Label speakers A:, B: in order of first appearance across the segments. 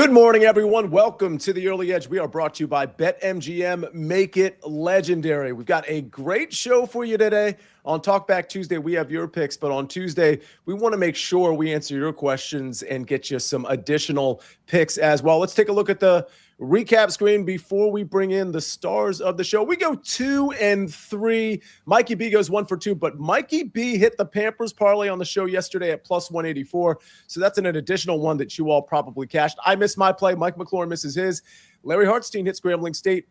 A: Good morning, everyone. Welcome to the Early Edge. We are brought to you by BetMGM. Make it legendary. We've got a great show for you today. On Talkback Tuesday, we have your picks, but on Tuesday, we want to make sure we answer your questions and get you some additional picks as well. Let's take a look at the recap screen before we bring in the stars of the show. We go 2 and 3. Mikey B goes 1 for 2, but Mikey B hit the Pampers parlay on the show yesterday at plus 184. So that's an additional one that you all probably cashed. I missed my play. Mike McLaurin misses his. Larry Hartstein hits Grambling State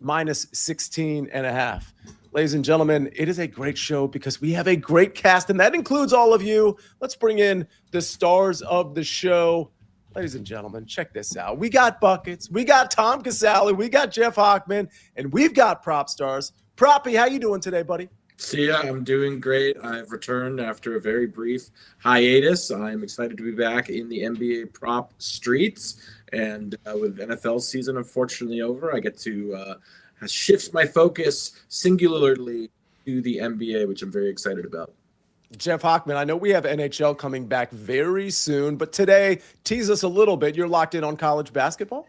A: minus 16.5. Ladies and gentlemen, it is a great show because we have a great cast, and that includes all of you. Let's bring in the stars of the show. Ladies and gentlemen, check this out. We got Buckets, we got Tom Casale, we got Jeff Hochman, and we've got Propstarz. Proppy, how you doing today, buddy?
B: Sia, I'm doing great. I've returned after a very brief hiatus. I'm excited to be back in the NBA prop streets. And with NFL season unfortunately over, I get to shift my focus singularly to the NBA, which I'm very excited about.
A: Jeff Hochman, I know we have NHL coming back very soon, but today, tease us a little bit. You're locked in on college basketball?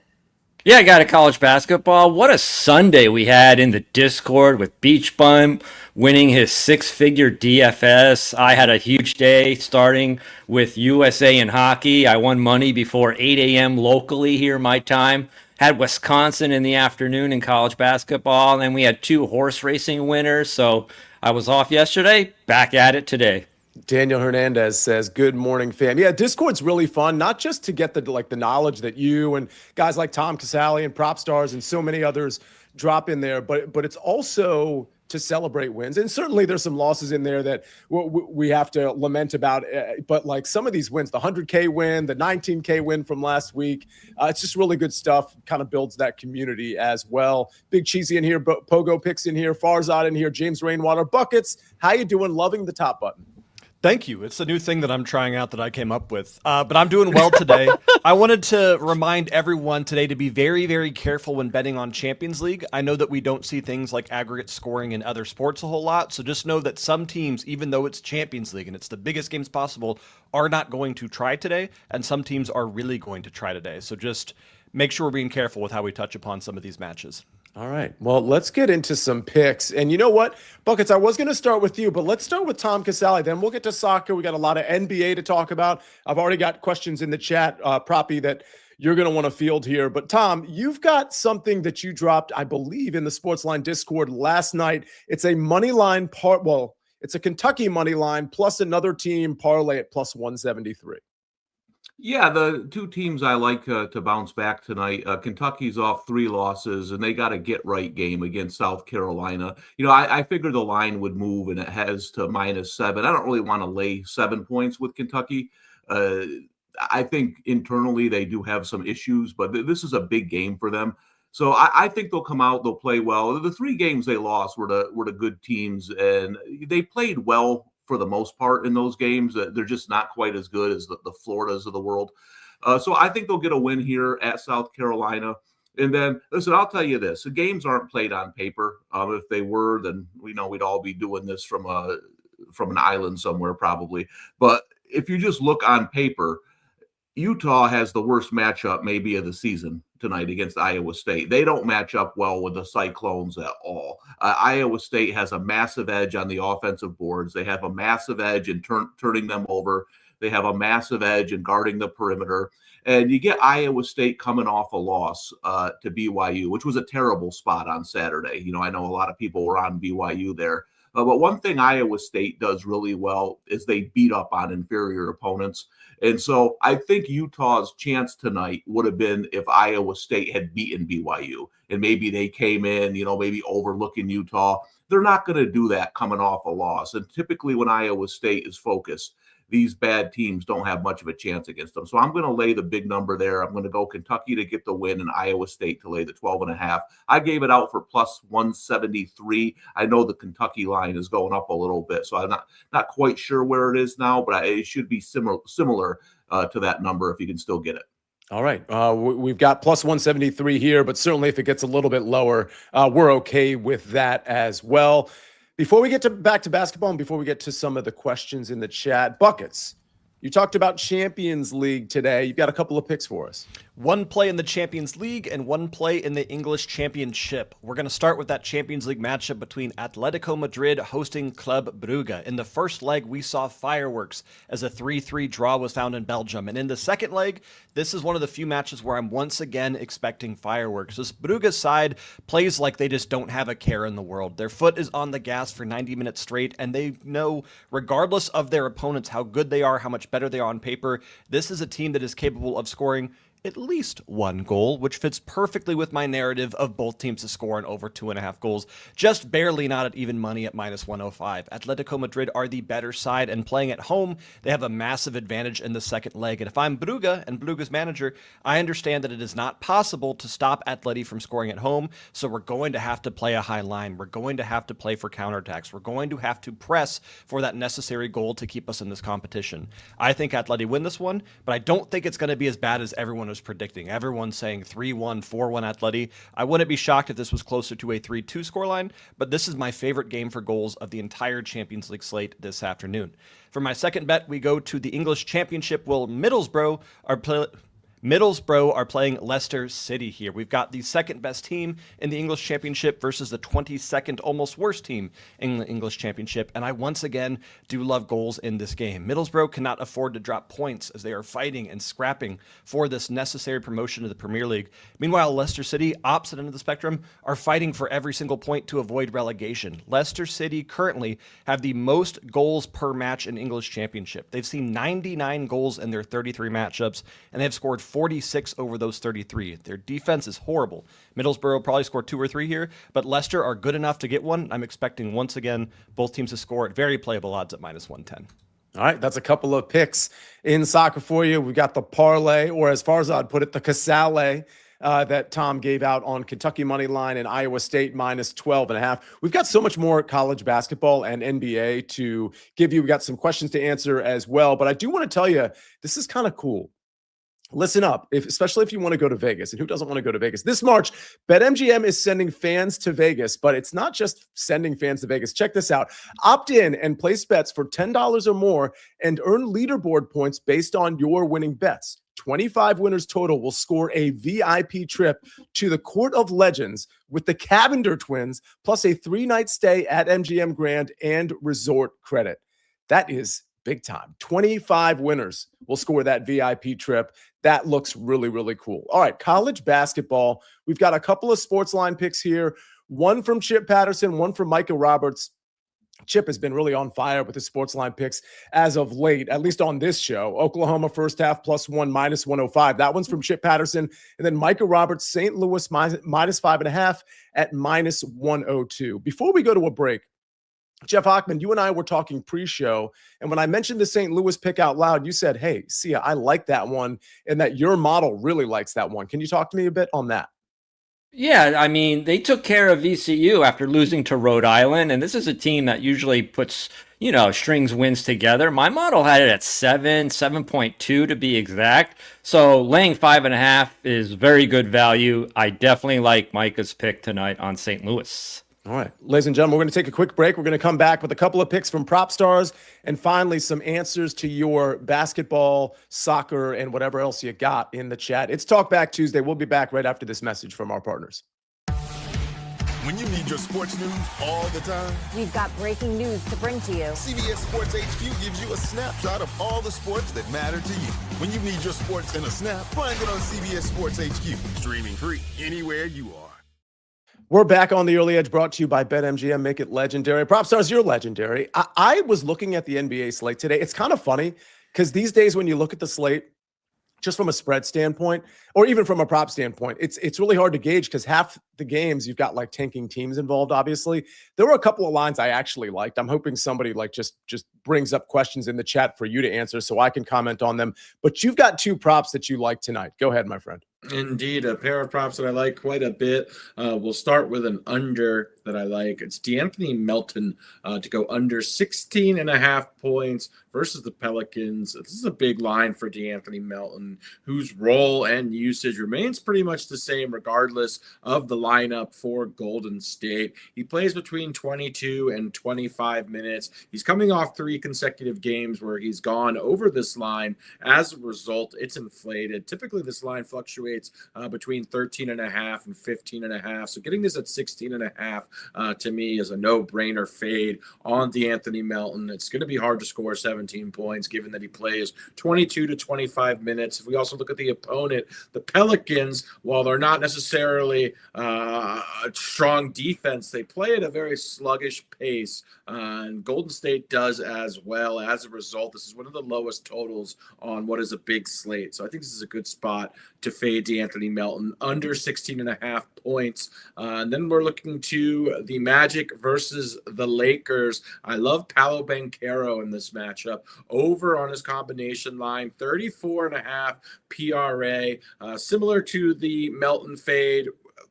C: Yeah, I got a college basketball. What a Sunday we had in the Discord with Beach Bum winning his 6-figure DFS. I had a huge day starting with USA in hockey. I won money before 8 a.m. locally here, my time. Had Wisconsin in the afternoon in college basketball. And then we had 2 horse racing winners. So I was off yesterday, back at it today.
A: Daniel Hernandez says, good morning, fam. Yeah, Discord's really fun, not just to get the knowledge that you and guys like Tom Casale and Propstarz and so many others drop in there, but it's also to celebrate wins. And certainly there's some losses in there that we have to lament about. But like some of these wins, the 100K win, the 19K win from last week, it's just really good stuff. Kind of builds that community as well. Big Cheesy in here, Pogo Picks in here, Farzad in here, James Rainwater. Buckets, how you doing? Loving the top button.
D: Thank you. It's a new thing that I'm trying out that I came up with. But I'm doing well today. I wanted to remind everyone today to be very, very careful when betting on Champions League. I know that we don't see things like aggregate scoring in other sports a whole lot. So just know that some teams, even though it's Champions League and it's the biggest games possible, are not going to try today. And some teams are really going to try today. So just make sure we're being careful with how we touch upon some of these matches.
A: All right. Well, let's get into some picks. And you know what, Buckets, I was going to start with you, but let's start with Tom Casale. Then we'll get to soccer. We got a lot of NBA to talk about. I've already got questions in the chat, Proppy, that you're going to want to field here. But Tom, you've got something that you dropped, I believe, in the SportsLine Discord last night. It's a money line it's a Kentucky money line plus another team parlay at plus 173.
E: Yeah, the 2 teams I like to bounce back tonight. Kentucky's off 3 losses, and they got a get-right game against South Carolina. You know, I figured the line would move, and it has to -7. I don't really want to lay 7 points with Kentucky. I think internally they do have some issues, but this is a big game for them. So I think they'll come out, they'll play well. The 3 games they lost were the good teams, and they played well for the most part in those games. They're just not quite as good as the Floridas of the world. So I think they'll get a win here at South Carolina. And then, listen, I'll tell you this. The games aren't played on paper. If they were, then we know we'd all be doing this from an island somewhere probably. But if you just look on paper, Utah has the worst matchup maybe of the season tonight against Iowa State. They don't match up well with the Cyclones at all. Iowa State has a massive edge on the offensive boards. They have a massive edge in turning them over. They have a massive edge in guarding the perimeter. And you get Iowa State coming off a loss to BYU, which was a terrible spot on Saturday. You know, I know a lot of people were on BYU there. But one thing Iowa State does really well is they beat up on inferior opponents. And so I think Utah's chance tonight would have been if Iowa State had beaten BYU and maybe they came in, you know, maybe overlooking Utah. They're not going to do that coming off a loss. And typically when Iowa State is focused, these bad teams don't have much of a chance against them. So I'm going to lay the big number there. I'm going to go Kentucky to get the win and Iowa State to lay the 12.5. I gave it out for plus 173. I know the Kentucky line is going up a little bit, so I'm not quite sure where it is now, but it should be similar to that number if you can still get it.
A: All right. We've got plus 173 here, but certainly if it gets a little bit lower, we're okay with that as well. Before we get back to basketball and before we get to some of the questions in the chat, Buckets, you talked about Champions League today. You've got a couple of picks for us.
D: one play in the Champions League and one play in the English Championship. We're going to start with that Champions League matchup between Atletico Madrid hosting Club Brugge. In the first leg, we saw fireworks as a 3-3 draw was found in Belgium. And in the second leg, this is one of the few matches where I'm once again expecting fireworks. This Brugge side plays like they just don't have a care in the world. Their foot is on the gas for 90 minutes straight, and they know, regardless of their opponents, how good they are, how much better they are on paper, this is a team that is capable of scoring at least one goal, which fits perfectly with my narrative of both teams to score in over 2.5 goals. Just barely not at even money at -105. Atletico Madrid are the better side, and playing at home, they have a massive advantage in the second leg. And if I'm Brugge and Brugge's manager, I understand that it is not possible to stop Atleti from scoring at home, so we're going to have to play a high line. We're going to have to play for counterattacks. We're going to have to press for that necessary goal to keep us in this competition. I think Atleti win this one, but I don't think it's going to be as bad as everyone was predicting. Everyone's saying 3-1, 4-1 Atleti. I wouldn't be shocked if this was closer to a 3-2 scoreline, but this is my favorite game for goals of the entire Champions League slate this afternoon. For my second bet, we go to the English Championship. Well, Middlesbrough are playing Leicester City here. We've got the second best team in the English Championship versus the 22nd almost worst team in the English Championship, and I once again do love goals in this game. Middlesbrough cannot afford to drop points as they are fighting and scrapping for this necessary promotion to the Premier League. Meanwhile, Leicester City, opposite end of the spectrum, are fighting for every single point to avoid relegation. Leicester City currently have the most goals per match in English Championship. They've seen 99 goals in their 33 matchups, and they've scored 46 over those 33. Their defense is horrible. Middlesbrough probably scored 2 or 3 here, but Leicester are good enough to get one. I'm expecting, once again, both teams to score at very playable odds at -110.
A: All right, that's a couple of picks in soccer for you. We got the parlay, or as far as I'd put it, the Casale that Tom gave out on Kentucky money line and Iowa State -12.5. We've got so much more college basketball and NBA to give you. We got some questions to answer as well, but I do want to tell you, this is kind of cool. Listen up, especially if you want to go to Vegas. And who doesn't want to go to Vegas? This March, BetMGM is sending fans to Vegas, but it's not just sending fans to Vegas. Check this out. Opt in and place bets for $10 or more and earn leaderboard points based on your winning bets. 25 winners total will score a VIP trip to the Court of Legends with the Cavender twins, plus a 3-night stay at MGM Grand and resort credit. That is big time. 25 winners will score that VIP trip. That looks really, really cool. All right, college basketball. We've got a couple of SportsLine picks here. One from Chip Patterson, one from Micah Roberts. Chip has been really on fire with his SportsLine picks as of late, at least on this show. Oklahoma first half +1, -105. That one's from Chip Patterson. And then Micah Roberts, St. Louis -5.5 at -102. Before we go to a break, Jeff Hochman, you and I were talking pre-show, and when I mentioned the St. Louis pick out loud, you said, hey, Sia, I like that one, and that your model really likes that one. Can you talk to me a bit on that?
C: Yeah, I mean, they took care of VCU after losing to Rhode Island, and this is a team that usually puts, strings wins together. My model had it at 7.2 to be exact. So laying 5.5 is very good value. I definitely like Micah's pick tonight on St. Louis.
A: All right, ladies and gentlemen, we're going to take a quick break. We're going to come back with a couple of picks from Propstarz and finally some answers to your basketball, soccer, and whatever else you got in the chat. It's Talk Back Tuesday. We'll be back right after this message from our partners.
F: When you need your sports news all the time,
G: we've got breaking news to bring to you.
F: CBS Sports HQ gives you a snapshot of all the sports that matter to you. When you need your sports in a snap, find it on CBS Sports HQ, streaming free anywhere you are.
A: We're back on the Early Edge, brought to you by BetMGM. Make it legendary. Propstarz, you're legendary. I was looking at the NBA slate today. It's kind of funny because these days when you look at the slate, just from a spread standpoint, or even from a prop standpoint, it's really hard to gauge because half the games you've got like tanking teams involved. Obviously, there were a couple of lines I actually liked. I'm hoping somebody like just brings up questions in the chat for you to answer so I can comment on them. But you've got 2 props that you like tonight. Go ahead, my friend.
B: Indeed, a pair of props that I like quite a bit. We'll start with an under that I like. It's DeAnthony Melton to go under 16.5 points versus the Pelicans. This is a big line for DeAnthony Melton, whose role and usage remains pretty much the same regardless of the lineup for Golden State. He plays between 22 and 25 minutes. He's coming off 3 consecutive games where he's gone over this line. As a result, it's inflated. Typically, this line fluctuates fluctuates between 13.5 and 15.5. So getting this at 16.5 to me is a no-brainer fade on DeAnthony Melton. It's going to be hard to score 17 points given that he plays 22 to 25 minutes. If we also look at the opponent, the Pelicans, while they're not necessarily a strong defense, they play at a very sluggish pace, and Golden State does as well. As a result, this is one of the lowest totals on what is a big slate. So I think this is a good spot to fade DeAnthony Melton under 16.5 points. And then we're looking to the Magic versus the Lakers. I love Paolo Banchero in this matchup. Over on his combination line, 34.5 PRA. Similar to the Melton fade,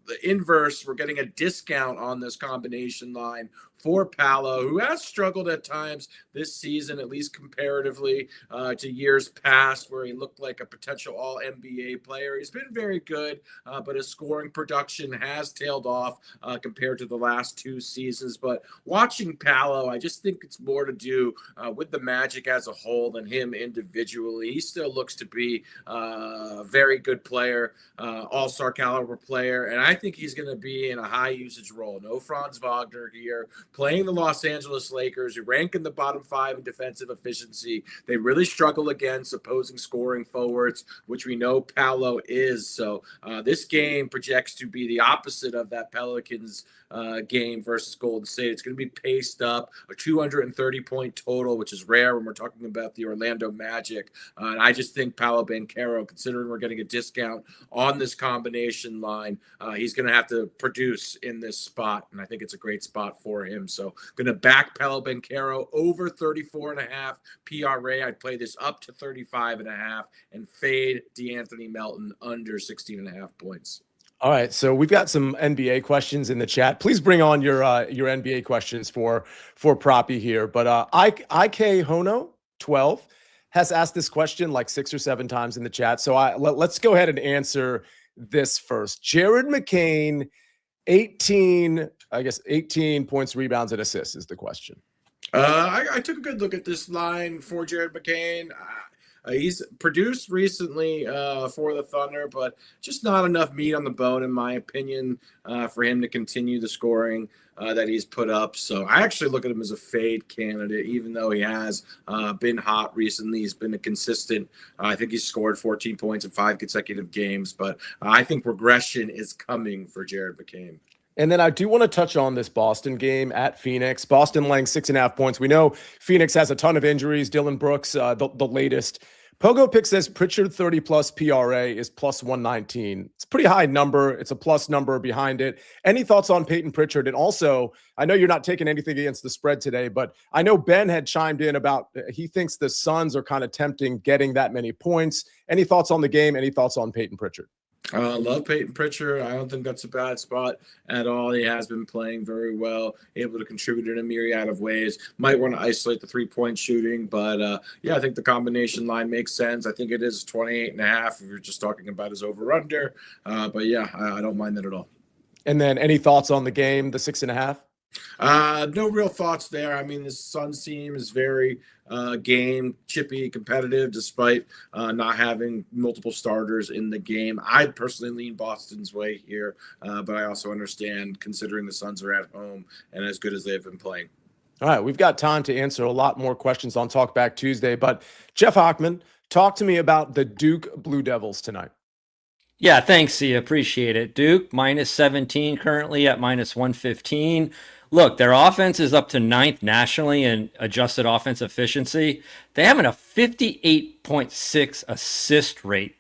B: the inverse, we're getting a discount on this combination line for Paolo, who has struggled at times this season, at least comparatively to years past, where he looked like a potential all-NBA player. He's been very good, but his scoring production has tailed off compared to the last 2 seasons. But watching Paolo, I just think it's more to do with the Magic as a whole than him individually. He still looks to be a very good player, all-star caliber player, and I think he's going to be in a high-usage role. No Franz Wagner here, playing the Los Angeles Lakers, who rank in the bottom 5 in defensive efficiency. They really struggle against opposing scoring forwards, which we know Paolo is. So this game projects to be the opposite of that Pelicans game versus Golden State. It's going to be paced up, a 230-point total, which is rare when we're talking about the Orlando Magic. And I just think Paolo Banchero, considering we're getting a discount on this combination line, he's going to have to produce in this spot, and I think it's a great spot for him. So going to back Paolo Banchero over 34.5 PRA. I'd play this up to 35.5 and fade DeAnthony Melton under 16.5 points.
A: All right, so we've got some NBA questions in the chat. Please bring on your NBA questions for Proppy here. But IK Hono 12 has asked this question like 6 or 7 times in the chat. So let's go ahead and answer this first. Jared McCain, 18 points, rebounds, and assists is the question.
B: I took a good look at this line for Jared McCain. He's produced recently for the Thunder, but just not enough meat on the bone, in my opinion, for him to continue the scoring that he's put up. So I actually look at him as a fade candidate, even though he has been hot recently. He's been a consistent. I think he's scored 14 points in 5 consecutive games, but I think regression is coming for Jared McCain.
A: And then I do want to touch on this Boston game at Phoenix. Boston laying 6.5 points. We know Phoenix has a ton of injuries. Dylan Brooks, the latest. Pogo Pick says Pritchard 30-plus PRA is plus 119. It's a pretty high number. It's a plus number behind it. Any thoughts on Peyton Pritchard? And also, I know you're not taking anything against the spread today, but I know Ben had chimed in about he thinks the Suns are kind of tempting getting that many points. Any thoughts on the game? Any thoughts on Peyton Pritchard?
B: Love Peyton Pritchard. I don't think that's a bad spot at all. He has been playing very well, able to contribute in a myriad of ways. Might want to isolate the 3-point shooting, but yeah, I think the combination line makes sense. I think it is 28.5 if you're just talking about his over-under. But yeah, I don't mind that at all.
A: And then any thoughts on the game, the 6.5?
B: No real thoughts there. I mean, the Suns team is very game chippy, competitive, despite not having multiple starters in the game. I'd personally lean Boston's way here, but I also understand considering the Suns are at home and as good as they've been playing.
A: All right, we've got time to answer a lot more questions on Talkback Tuesday, but Jeff Hochman, talk to me about the Duke Blue Devils tonight.
C: Yeah, thanks, Sia. Appreciate it. Duke, minus 17 currently at minus 115. Look, their offense is up to 9th nationally in adjusted offense efficiency. They have a 58.6 assist rate.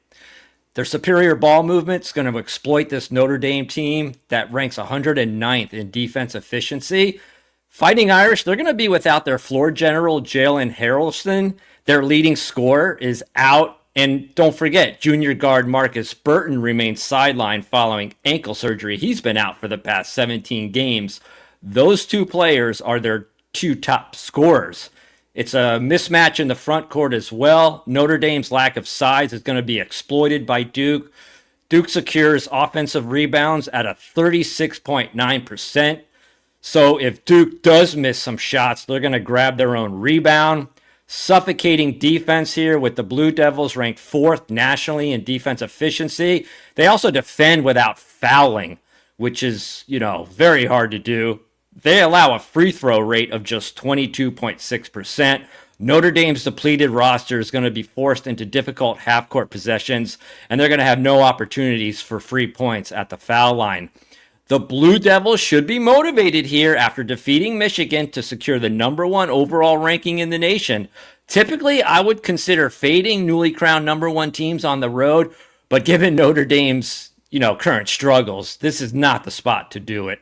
C: Their superior ball movement is going to exploit this Notre Dame team that ranks 109th in defense efficiency. Fighting Irish, they're going to be without their floor general, Jalen Harrelson. Their leading scorer is out. And don't forget, junior guard Marcus Burton remains sidelined following ankle surgery. He's been out for the past 17 games. Those 2 players are their 2 top scorers. It's a mismatch in the front court as well. Notre Dame's lack of size is going to be exploited by Duke. Duke secures offensive rebounds at a 36.9%. So if Duke does miss some shots, they're going to grab their own rebound. Suffocating defense here with the Blue Devils ranked 4th nationally in defense efficiency. They also defend without fouling, which is, very hard to do. They allow a free throw rate of just 22.6%. Notre Dame's depleted roster is going to be forced into difficult half-court possessions, and they're going to have no opportunities for free points at the foul line. The Blue Devils should be motivated here after defeating Michigan to secure the #1 overall ranking in the nation. Typically, I would consider fading newly crowned #1 teams on the road, but given Notre Dame's, current struggles, this is not the spot to do it.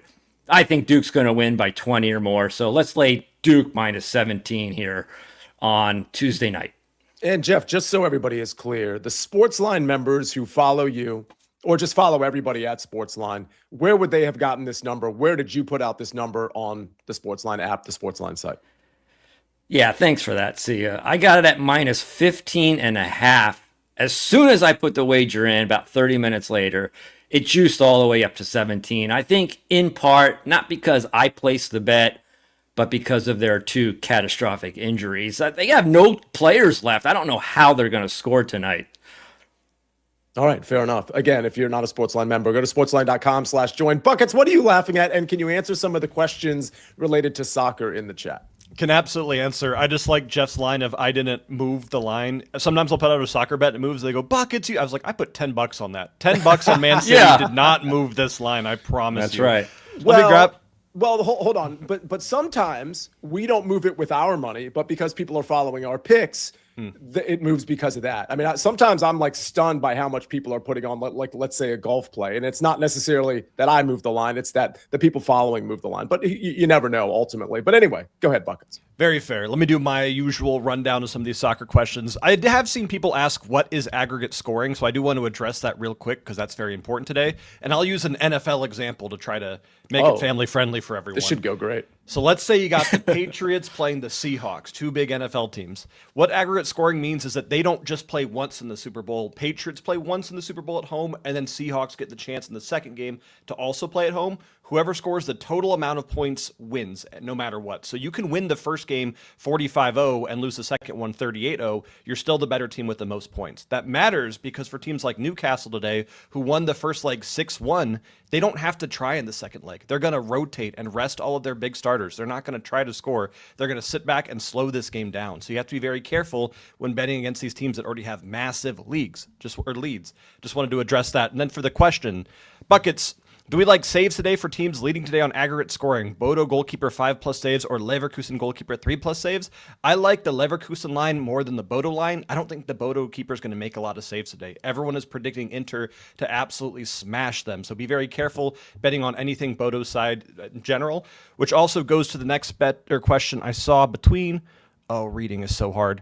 C: I think Duke's going to win by 20 or more, so let's lay Duke -17 here on Tuesday night.
A: And Jeff, just so everybody is clear, the SportsLine members who follow you, or just follow everybody at SportsLine, where would they have gotten this number? Where did you put out this number on the SportsLine app, the SportsLine site?
C: Yeah, thanks for that, Sia. I got it at -15.5. As soon as I put the wager in, about 30 minutes later, it juiced all the way up to 17. I think in part, not because I placed the bet, but because of their 2 catastrophic injuries. They have no players left. I don't know how they're going to score tonight.
A: All right, fair enough. Again, if you're not a SportsLine member, go to sportsline.com/join. Buckets, what are you laughing at? And can you answer some of the questions related to soccer in the chat?
D: Can absolutely answer. I just like Jeff's line of I didn't move the line. Sometimes I'll put out a soccer bet and it moves. They go, Buckets. I was like, I put $10 on that. $10 on Man City.
C: Yeah.
D: Did not move this line. I promise
C: That's
D: you.
C: right.
D: Let me grab.
A: Well, hold on. But sometimes we don't move it with our money, but because people are following our picks, it moves because of that. I mean, sometimes I'm like stunned by how much people are putting on, like, let's say a golf play. And it's not necessarily that I move the line. It's that the people following move the line. But you never know ultimately. But anyway, go ahead, Buckets.
D: Very fair. Let me do my usual rundown of some of these soccer questions. I have seen people ask what is aggregate scoring, so I do want to address that real quick because that's very important today. And I'll use an NFL example to try to make it family friendly for everyone.
A: This should go great.
D: So let's say you got the Patriots playing the Seahawks, 2 big NFL teams. What aggregate scoring means is that they don't just play once in the Super Bowl. Patriots play once in the Super Bowl at home, and then Seahawks get the chance in the second game to also play at home. Whoever scores the total amount of points wins, no matter what. So you can win the first game 45-0 and lose the second one 38-0. You're still the better team with the most points. That matters because for teams like Newcastle today, who won the first leg 6-1, they don't have to try in the second leg. They're going to rotate and rest all of their big starters. They're not going to try to score. They're going to sit back and slow this game down. So you have to be very careful when betting against these teams that already have massive leads. Just wanted to address that. And then for the question, Buckets, do we like saves today for teams leading today on aggregate scoring? Bodo goalkeeper 5+ saves or Leverkusen goalkeeper 3+ saves? I like the Leverkusen line more than the Bodo line. I don't think the Bodo keeper is going to make a lot of saves today. Everyone is predicting Inter to absolutely smash them. So be very careful betting on anything Bodo's side in general, which also goes to the next bet or question I saw between. Oh, reading is so hard.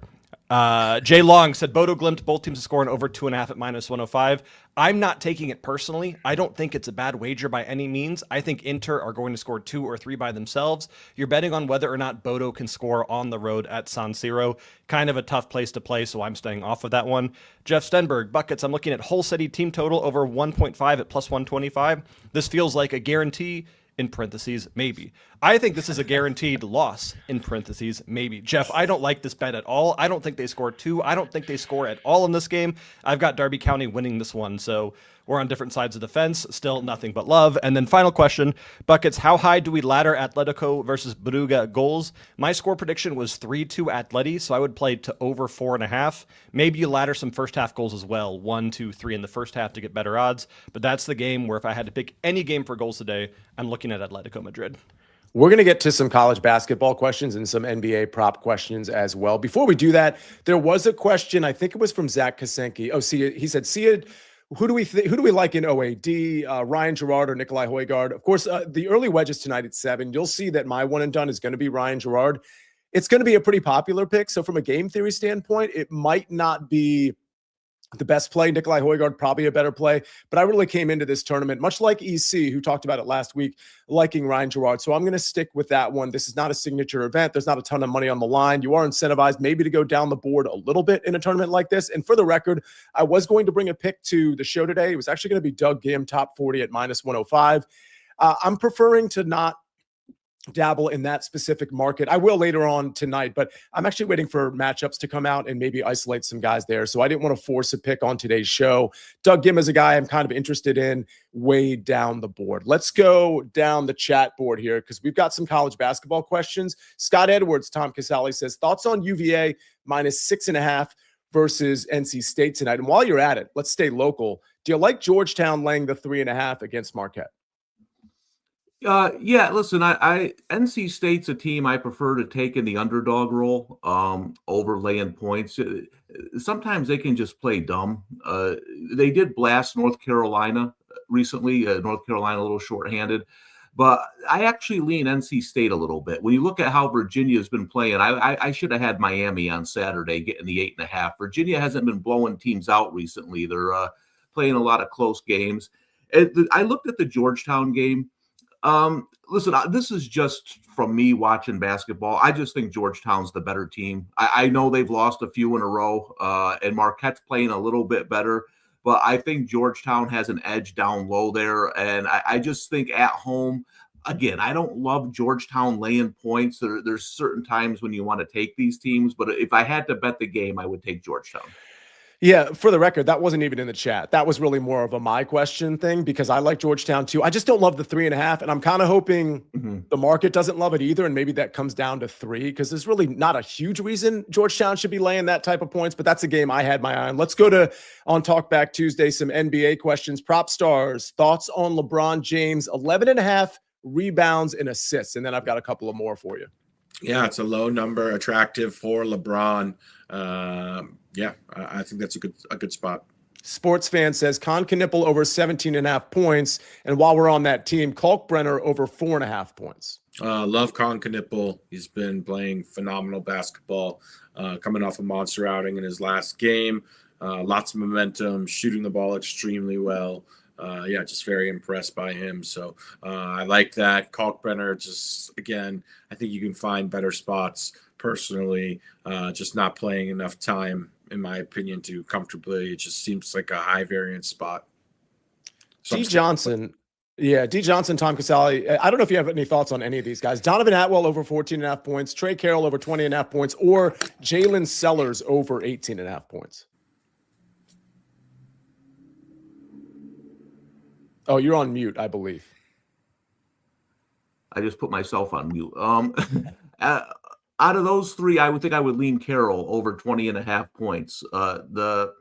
D: Jay Long said Bodo Glimt, both teams are scoring over 2.5 at -105. I'm not taking it personally. I don't think it's a bad wager by any means. I think Inter are going to score 2 or 3 by themselves. You're betting on whether or not Bodo can score on the road at San Siro. Kind of a tough place to play, so I'm staying off of that one. Jeff Stenberg, Buckets, I'm looking at Hull City team total over 1.5 at +125. This feels like a guarantee. In parentheses, maybe. I think this is a guaranteed loss, in parentheses, maybe. Jeff, I don't like this bet at all. I don't think they score 2. I don't think they score at all in this game. I've got Derby County winning this one, so we're on different sides of the fence. Still nothing but love. And then final question, Buckets, how high do we ladder Atletico versus Brugge goals? My score prediction was 3-2 Atleti, so I would play to over 4.5. Maybe you ladder some first half goals as well, 1, 2, 3 in the first half to get better odds. But that's the game where if I had to pick any game for goals today, I'm looking at Atletico Madrid.
A: We're going to get to some college basketball questions and some NBA prop questions as well. Before we do that, there was a question, I think it was from Zach Kasenki. Oh, Sia, he said, Sia, who do we like in OAD, Ryan Gerard or Nikolai Højgaard? Of course, the early wedges tonight at 7. You'll see that my one and done is going to be Ryan Gerard. It's going to be a pretty popular pick. So from a game theory standpoint, it might not be the best play. Nikolai Højgaard, probably a better play. But I really came into this tournament, much like EC, who talked about it last week, liking Ryan Gerard. So I'm going to stick with that one. This is not a signature event. There's not a ton of money on the line. You are incentivized maybe to go down the board a little bit in a tournament like this. And for the record, I was going to bring a pick to the show today. It was actually going to be Doug Gim, top 40 at -105. I'm preferring to not dabble in that specific market. I will later on tonight, but I'm actually waiting for matchups to come out and maybe isolate some guys there. So I didn't want to force a pick on today's show. Doug Gim is a guy I'm kind of interested in way down the board. Let's go down the chat board here because we've got some college basketball questions. Scott Edwards, Tom Casale says, thoughts on UVA -6.5 versus NC State tonight. And while you're at it, let's stay local. Do you like Georgetown laying the 3.5 against Marquette?
E: Yeah, listen, I NC State's a team I prefer to take in the underdog role over laying points. Sometimes they can just play dumb. They did blast North Carolina recently. North Carolina a little shorthanded, but I actually lean NC State a little bit. When you look at how Virginia has been playing, I should have had Miami on Saturday getting the 8.5. Virginia hasn't been blowing teams out recently. They're playing a lot of close games. I looked at the Georgetown game. Listen, this is just from me watching basketball. I just think Georgetown's the better team. I know they've lost a few in a row, and Marquette's playing a little bit better, but I think Georgetown has an edge down low there. And I just think at home, again, I don't love Georgetown laying points. There's certain times when you want to take these teams, but if I had to bet the game, I would take Georgetown.
A: Yeah, for the record, that wasn't even in the chat. That was really more of a my question thing because I like Georgetown too. I just don't love the 3.5, and I'm kind of hoping the market doesn't love it either, and maybe that comes down to 3 because there's really not a huge reason Georgetown should be laying that type of points, but that's a game I had my eye on. Let's go to, on Talkback Tuesday, some NBA questions. Propstars, thoughts on LeBron James, 11.5 rebounds and assists, and then I've got a couple of more for you.
B: Yeah, it's a low number, attractive for LeBron. Yeah, I think that's a good spot.
A: Sports Fan says Con Knipple over 17.5 points. And while we're on that team, Kalkbrenner over 4.5 points.
B: Love Con Knipple. He's been playing phenomenal basketball, coming off a monster outing in his last game. Lots of momentum, shooting the ball extremely well. Yeah, just very impressed by him. So I like that. Kalkbrenner, just, again, I think you can find better spots personally, just not playing enough time, in my opinion, to comfortably. It just seems like a high variance spot. So
A: D. Johnson, Tom Casale. I don't know if you have any thoughts on any of these guys. Donovan Atwell over 14.5 points, Trey Carroll over 20.5 points, or Jalen Sellers over 18.5 points. Oh, you're on mute, I believe.
E: I just put myself on mute. Out of those three, I would lean Carroll over 20.5 points. The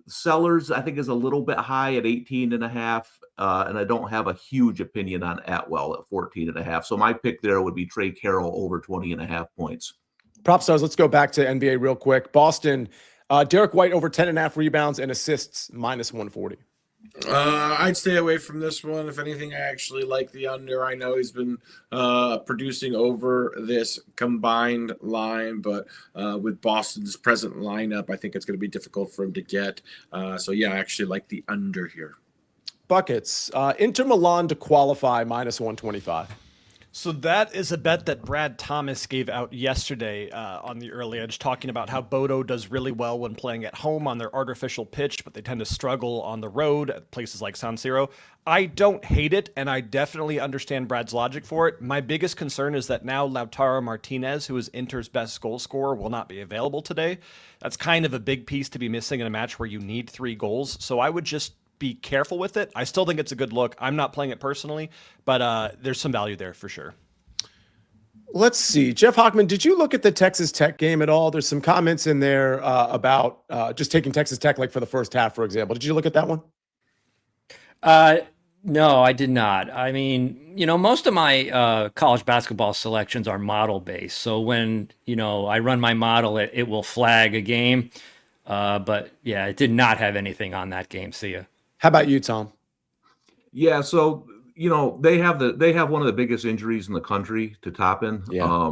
E: Sellers, I think, is a little bit high at 18.5, and I don't have a huge opinion on Atwell at 14.5. So my pick there would be Trey Carroll over 20.5 points.
A: Prop stars, let's go back to NBA real quick. Boston, Derek White over 10.5 rebounds and assists -140.
B: I'd stay away from this one. If anything, I actually like the under. I know he's been producing over this combined line, but with Boston's present lineup, I think it's going to be difficult for him to get. So, yeah, I actually like the under here.
A: Buckets, Inter Milan to qualify -125.
D: So that is a bet that Brad Thomas gave out yesterday on the Early Edge, talking about how Bodo does really well when playing at home on their artificial pitch, but they tend to struggle on the road at places like San Siro. I don't hate it, and I definitely understand Brad's logic for it. My biggest concern is that now Lautaro Martinez, who is Inter's best goal scorer, will not be available today. That's kind of a big piece to be missing in a match where you need 3 goals. So I would just be careful with it. I still think it's a good look. I'm not playing it personally, but there's some value there for sure.
A: Let's see. Jeff Hochman, did you look at the Texas Tech game at all? There's some comments in there about just taking Texas Tech like for the first half, for example. Did you look at that one?
C: No, I did not. I mean, most of my college basketball selections are model based. So when, I run my model, it will flag a game. But yeah, it did not have anything on that game. Sia.
A: How about you, Tom?
E: Yeah, so they have one of the biggest injuries in the country to Toppin.
A: Yeah.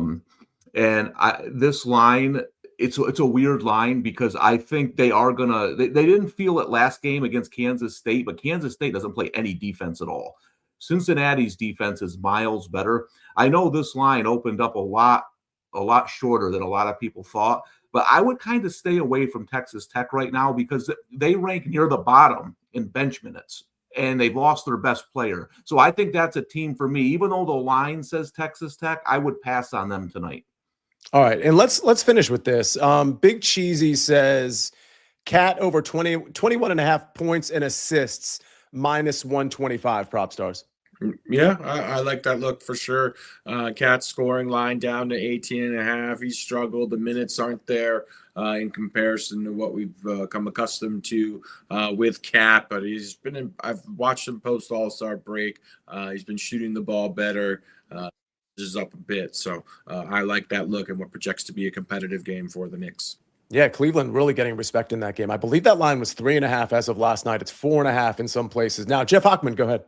E: And this line, it's a weird line because I think they are they didn't feel it last game against Kansas State, but Kansas State doesn't play any defense at all. Cincinnati's defense is miles better. I know this line opened up a lot shorter than a lot of people thought. But I would kind of stay away from Texas Tech right now because they rank near the bottom in bench minutes. and they've lost their best player. So I think that's a team for me. Even though the line says Texas Tech, I would pass on them tonight.
A: All right, and let's finish with this. Big Cheesy says Cat over 21 and a half points and assists minus 125 prop stars.
B: Yeah, I like that look for sure. Cat's scoring line down to 18 and a half. He struggled. The minutes aren't there in comparison to what we've come accustomed to with Cat, but I've watched him post All-Star break. He's been shooting the ball better. Is up a bit. So I like that look and what projects to be a competitive game for the Knicks.
A: Yeah, Cleveland really getting respect in that game. I believe that line was 3.5 as of last night. It's 4.5 in some places. Now, Jeff Hochman, go ahead.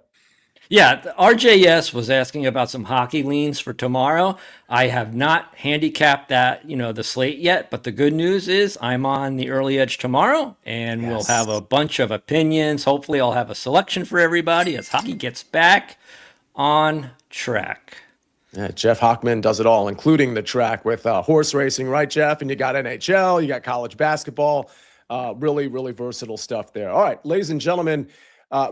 C: Yeah, RJS was asking about some hockey leans for tomorrow. I have not handicapped that, the slate yet, but the good news is I'm on the early edge tomorrow, and we'll have a bunch of opinions. Hopefully I'll have a selection for everybody as hockey gets back on track.
A: Yeah, Jeff Hochman does it all, including the track with horse racing, right, Jeff? And you got NHL, you got college basketball. Really, really versatile stuff there. All right, ladies and gentlemen,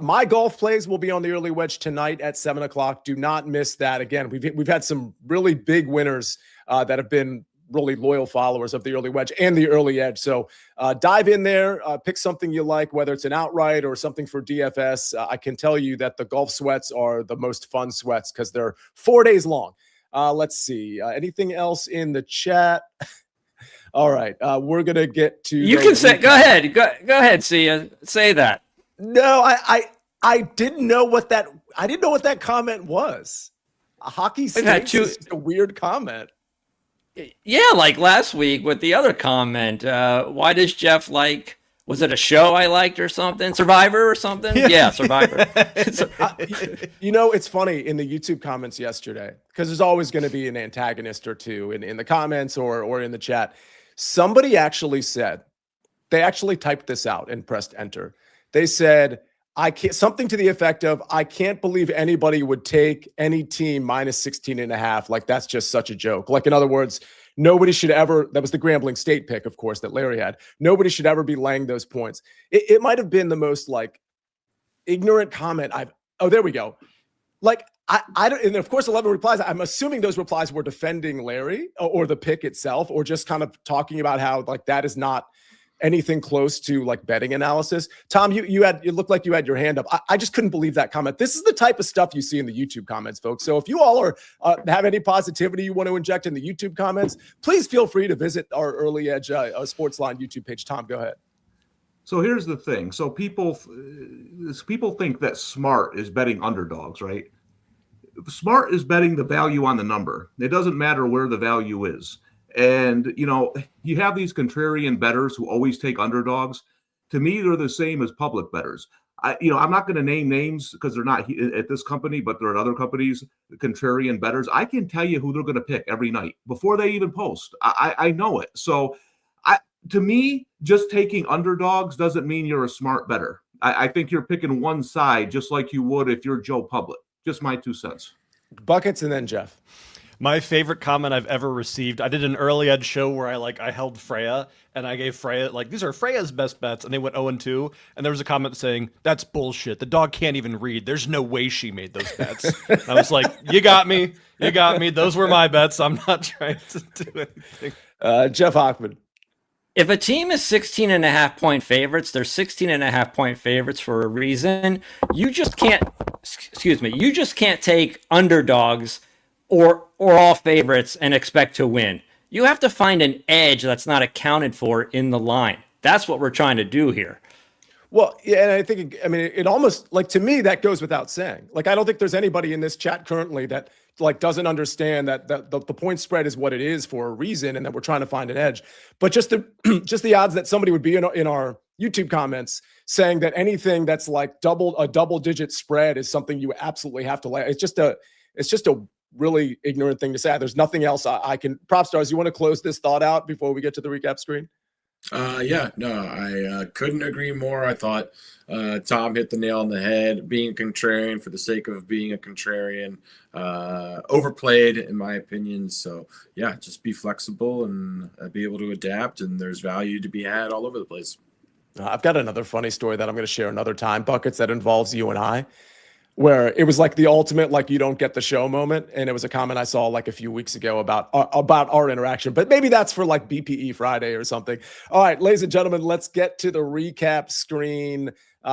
A: my golf plays will be on the early wedge tonight at 7 o'clock. Do not miss that. Again, we've had some really big winners that have been really loyal followers of the early wedge and the early edge. So dive in there, pick something you like, whether it's an outright or something for DFS. I can tell you that the golf sweats are the most fun sweats because they're 4 days long. Let's see. Anything else in the chat? All right. We're going to get to...
C: You can say... Go ahead. Go ahead, Sia. Say that.
A: No, I didn't know what that... I didn't know what that comment was. A hockey stinks is a weird comment.
C: Yeah, like last week with the other comment. Why does Jeff like, was it a show I liked or something? Survivor or something? Yeah, Survivor.
A: It's funny in the YouTube comments yesterday, because there's always going to be an antagonist or two in the comments or in the chat. Somebody actually said, they actually typed this out and pressed enter. They said, something to the effect of, I can't believe anybody would take any team minus 16 and a half. Like, that's just such a joke. Like, in other words, nobody should ever, that was the Grambling State pick, of course, that Larry had. Nobody should ever be laying those points. It might have been the most ignorant comment there we go. I don't, and of course, 11 replies. I'm assuming those replies were defending Larry or the pick itself, or just kind of talking about how that is not anything close to betting analysis. Tom, it looked like you had your hand up. I just couldn't believe that comment. This is the type of stuff you see in the YouTube comments, folks. So if you all are have any positivity you want to inject in the YouTube comments, please feel free to visit our Early Edge SportsLine YouTube page. Tom, go ahead.
E: So here's the thing. So people think that smart is betting underdogs, right? Smart is betting the value on the number. It doesn't matter where the value is. And, you have these contrarian bettors who always take underdogs. To me, they're the same as public bettors. I'm not going to name names because they're not at this company, but they're at other companies, contrarian bettors. I can tell you who they're going to pick every night before they even post. I know it. So to me, just taking underdogs doesn't mean you're a smart bettor. I think you're picking one side just like you would if you're Joe Public. Just my 2 cents.
A: Buckets and then Jeff.
D: My favorite comment I've ever received, I did an early edge show where I held Freya and I gave Freya, these are Freya's best bets, and they went 0-2, and there was a comment saying, that's bullshit. The dog can't even read. There's no way she made those bets. I was like, you got me. Those were my bets. I'm not trying to do anything.
A: Jeff Hochman.
C: If a team is 16.5 point favorites, they're 16.5 point favorites for a reason. You just can't take underdogs or all favorites and expect to win. You have to find an edge that's not accounted for in the line. That's what we're trying to do here.
A: Well, yeah, and I think, it almost, to me, that goes without saying. I don't think there's anybody in this chat currently that, doesn't understand that the point spread is what it is for a reason, and that we're trying to find an edge. But just the odds that somebody would be in our YouTube comments saying that anything that's a double-digit spread is something you absolutely have to lay. It's just a really ignorant thing to say. There's nothing else I can. Propstars, you want to close this thought out before we get to the recap screen?
B: I couldn't agree more. I thought Tom hit the nail on the head. Being contrarian for the sake of being a contrarian, overplayed in my opinion. So just be flexible and be able to adapt, and there's value to be had all over the place.
A: I've got another funny story that I'm going to share another time, Buckets, that involves you and I, where it was like the ultimate, like, you don't get the show moment. And it was a comment I saw like a few weeks ago about our interaction, but maybe that's for like BPE Friday or something. All right, ladies and gentlemen, let's get to the recap screen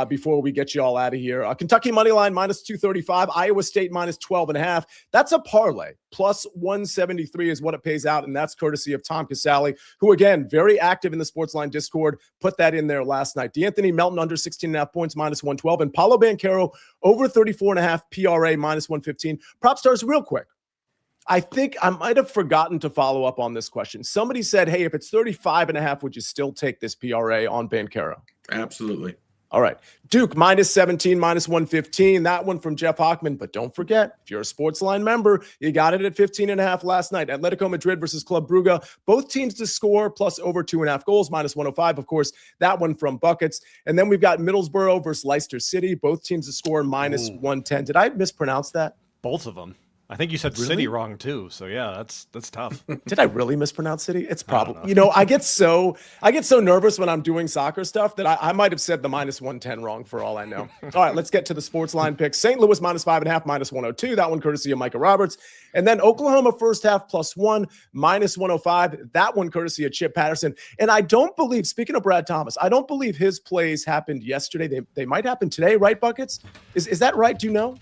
A: before we get you all out of here. Kentucky money line -235, Iowa State -12.5. That's a parlay. +173 is what it pays out, and that's courtesy of Tom Casale, who, again, very active in the SportsLine Discord, put that in there last night. D'Anthony Melton under 16.5 points, -112, and Paolo Banchero over 34.5 PRA, -115. Propstarz, real quick. I think I might have forgotten to follow up on this question. Somebody said, hey, if it's 35.5, would you still take this PRA on Banchero?
B: Absolutely.
A: All right. Duke -17, -115. That one from Jeff Hochman. But don't forget, if you're a SportsLine member, you got it at 15.5 last night. Atletico Madrid versus Club Brugge. Both teams to score plus over 2.5 goals, -105. Of course, that one from Buckets. And then we've got Middlesbrough versus Leicester City. Both teams to score -110. Did I mispronounce that?
D: Both of them. I think you said City wrong too. So yeah, that's tough.
A: Did I really mispronounce City? It's probably, I get so nervous when I'm doing soccer stuff that I might have said the -110 wrong for all I know. All right, let's get to the SportsLine picks. St. Louis -5.5, -102. That one courtesy of Micah Roberts. And then Oklahoma first half +1, -105. That one courtesy of Chip Patterson. And I don't believe, speaking of Brad Thomas, I don't believe his plays happened yesterday. They might happen today, right, Buckets? Is that right? Do you know?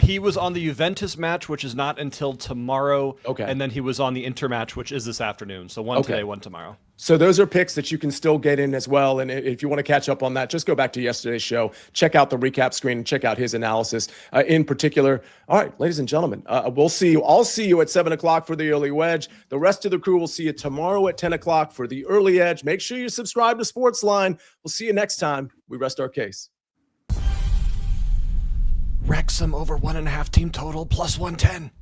D: He was on the Juventus match, which is not until tomorrow.
A: Okay.
D: And then he was on the Inter match, which is this afternoon. So one today, one tomorrow.
A: So those are picks that you can still get in as well. And if you want to catch up on that, just go back to yesterday's show, check out the recap screen, and check out his analysis in particular. All right, ladies and gentlemen, we'll see you. I'll see you at 7 o'clock for the early wedge. The rest of the crew will see you tomorrow at 10 o'clock for the early edge. Make sure you subscribe to SportsLine. We'll see you next time. We rest our case.
D: Wrexham over 1.5 team total +110.